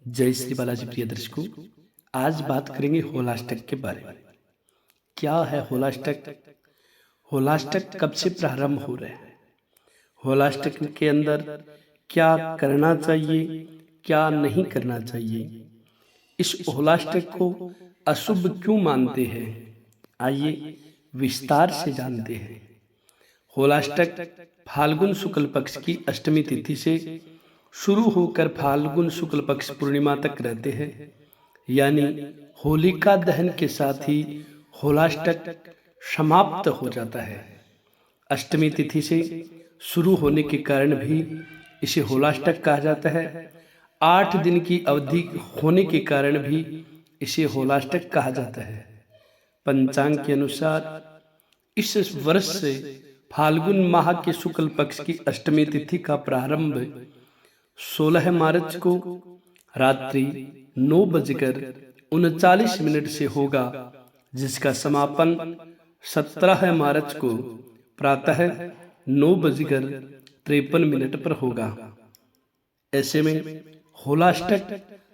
जय श्री बालाजी प्रिय दर्शकों। आज बात करेंगे होलाष्टक के बारे में। क्या है होलाष्टक? होलाष्टक कब से प्रारंभ हो रहे हैं? होलाष्टक के अंदर क्या करना चाहिए, क्या नहीं करना चाहिए? इस होलाष्टक को अशुभ क्यों मानते हैं? आइए विस्तार से जानते हैं। होलाष्टक फाल्गुन शुक्ल पक्ष की अष्टमी तिथि से शुरू होकर फाल्गुन शुक्ल पक्ष पूर्णिमा तक रहते हैं, यानी होलिका दहन के साथ ही होलाष्टक समाप्त हो जाता है। अष्टमी तिथि से शुरू होने के कारण भी इसे होलाष्टक कहा जाता है। 8 दिन की अवधि होने के कारण भी इसे होलाष्टक कहा जाता है। पंचांग के अनुसार इस वर्ष से फाल्गुन माह के शुक्ल पक्ष की अष्टमी तिथि का प्रारंभ 16 मार्च को रात्रि 9:39 से होगा, जिसका समापन 17 मार्च को प्रातः 9:53 पर होगा। ऐसे में होलाष्टक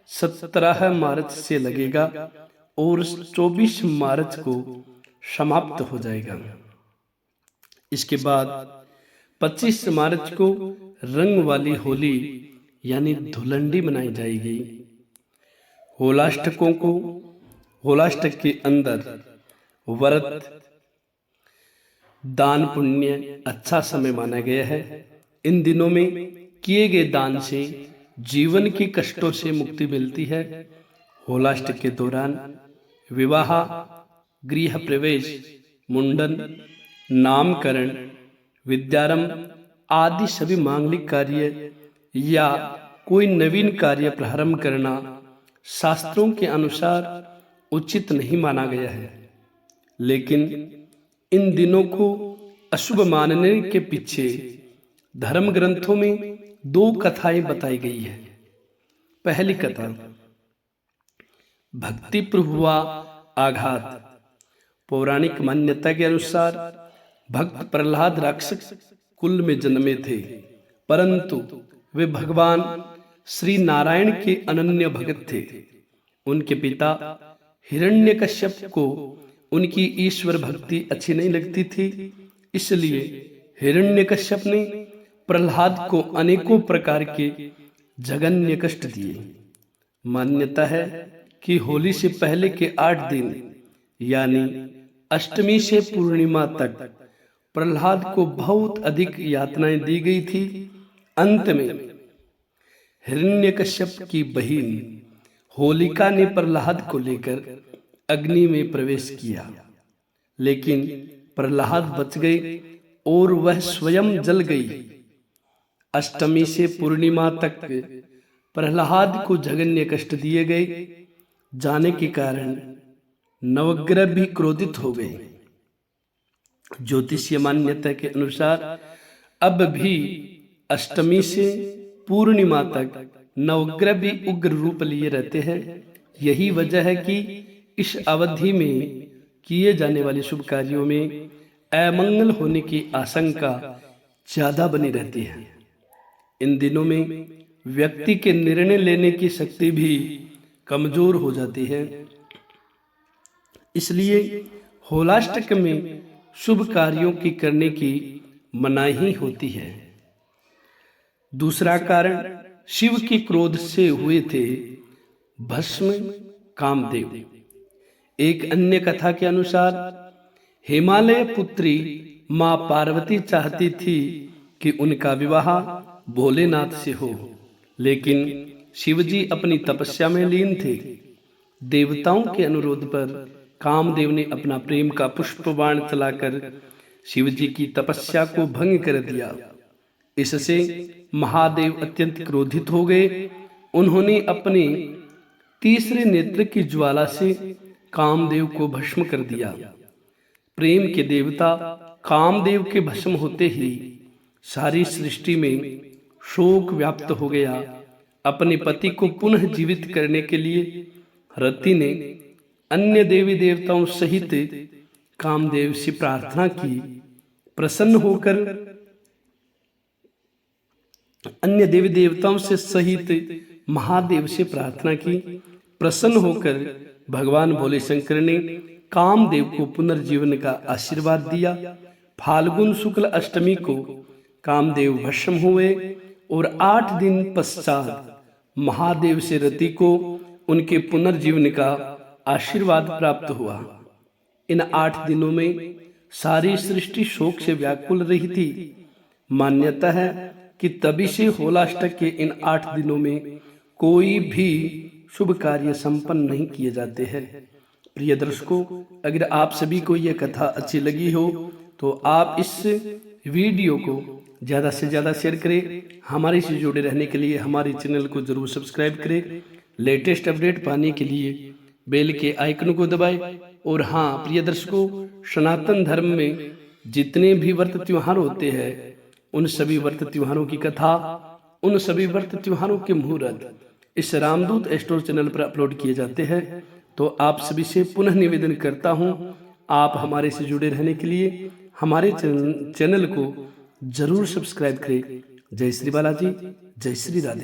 17 मार्च से लगेगा और 24 मार्च को समाप्त हो जाएगा। इसके बाद 25 मार्च को रंग वाली होली यानी धुलंडी मनाई जाएगी। होलाष्टकों को होलाष्टक के अंदर व्रत, दान पुण्य अच्छा समय माना गया है। इन दिनों में किए गए दान से जीवन के कष्टों से मुक्ति मिलती है। होलाष्टक के दौरान विवाह, गृह प्रवेश, मुंडन, नामकरण, विद्यारंभ आदि सभी मांगलिक कार्य या कोई नवीन कार्य प्रारंभ करना शास्त्रों के अनुसार उचित नहीं माना गया है। लेकिन इन दिनों को अशुभ मानने के पीछे धर्म ग्रंथों में 2 कथाएं बताई गई है। पहली कथा, भक्ति पर हुआ आघात। पौराणिक मान्यता के अनुसार भक्त प्रहलाद राक्षस कुल में जन्मे थे, परंतु वे भगवान श्री नारायण के अनन्य भक्त थे। उनके पिता हिरण्यकश्यप को उनकी ईश्वर भक्ति अच्छी नहीं लगती थी, इसलिए हिरण्यकश्यप ने प्रहलाद को अनेकों प्रकार के जघन्य कष्ट दिए। मान्यता है कि होली से पहले के 8 दिन यानी अष्टमी से पूर्णिमा तक प्रहलाद को बहुत अधिक यातनाएं दी गई थी। अंत में हिरण्यकश्यप की बहन होलिका ने प्रहलाद को लेकर अग्नि में प्रवेश किया, लेकिन प्रहलाद बच गए और वह स्वयं जल गई। अष्टमी से पूर्णिमा तक प्रहलाद को जघन्य कष्ट दिए गए जाने के कारण नवग्रह भी क्रोधित हो गए। ज्योतिषीय मान्यता के अनुसार अब भी अष्टमी से पूर्णिमा तक नवग्रह भी उग्र रूप लिए रहते हैं। यही वजह है कि इस अवधि में किए जाने वाले शुभ कार्यों में अमंगल होने की आशंका ज्यादा बनी रहती है। इन दिनों में व्यक्ति के निर्णय लेने की शक्ति भी कमजोर हो जाती है, इसलिए होलाष्टक में शुभ कार्यों की करने की मनाही होती है। दूसरा कारण शिव के क्रोध से हुए थे भस्म कामदेव। एक अन्य कथा के अनुसार हिमालय पुत्री मां पार्वती चाहती थी कि उनका विवाह भोलेनाथ से हो, लेकिन शिवजी अपनी तपस्या में लीन थे। देवताओं के अनुरोध पर कामदेव ने अपना प्रेम का पुष्प बाण चलाकर शिवजी की तपस्या को भंग कर दिया। इससे महादेव अत्यंत क्रोधित हो गए। उन्होंने अपने तीसरे नेत्र की ज्वाला से कामदेव को भस्म कर दिया। प्रेम के देवता कामदेव के भस्म होते ही सारी सृष्टि में शोक व्याप्त हो गया। अपने पति को पुनः जीवित करने के लिए रति ने अन्य देवी देवताओं सहित कामदेव से प्रार्थना की। प्रसन्न होकर अन्य देवी देवताओं से सहित महादेव से प्रार्थना की। प्रसन्न होकर भगवान भोले शंकर ने कामदेव को पुनर्जीवन का आशीर्वाद दिया। फाल्गुन शुक्ल अष्टमी को कामदेव भस्म हुए और 8 दिन पश्चात महादेव से रति को उनके पुनर्जीवन का आशीर्वाद प्राप्त हुआ। इन 8 दिनों में सारी सृष्टि शोक से व्याकुल रही थी। मान्यता है कि तभी से होलाष्टक के इन 8 दिनों में कोई भी शुभ कार्य संपन्न नहीं किए जाते हैं। प्रिय दर्शकों, अगर आप सभी को यह कथा अच्छी लगी हो तो आप इस वीडियो को ज़्यादा से ज़्यादा शेयर करें। हमारे से जुड़े रहने के लिए हमारे चैनल को जरूर सब्सक्राइब करें। लेटेस्ट अपडेट पाने के लिए बेल के आइकन को दबाएं। और हाँ प्रिय दर्शकों, सनातन धर्म में जितने भी व्रत त्योहार होते हैं उन सभी व्रत त्योहारों की कथा, उन सभी व्रत त्योहारों के मुहूर्त इस रामदूत स्टोर चैनल पर अपलोड किए जाते हैं। तो आप सभी से पुनः निवेदन करता हूं, आप हमारे से जुड़े रहने के लिए हमारे चैनल को जरूर सब्सक्राइब करें। जय श्री बालाजी, जय श्री राधे।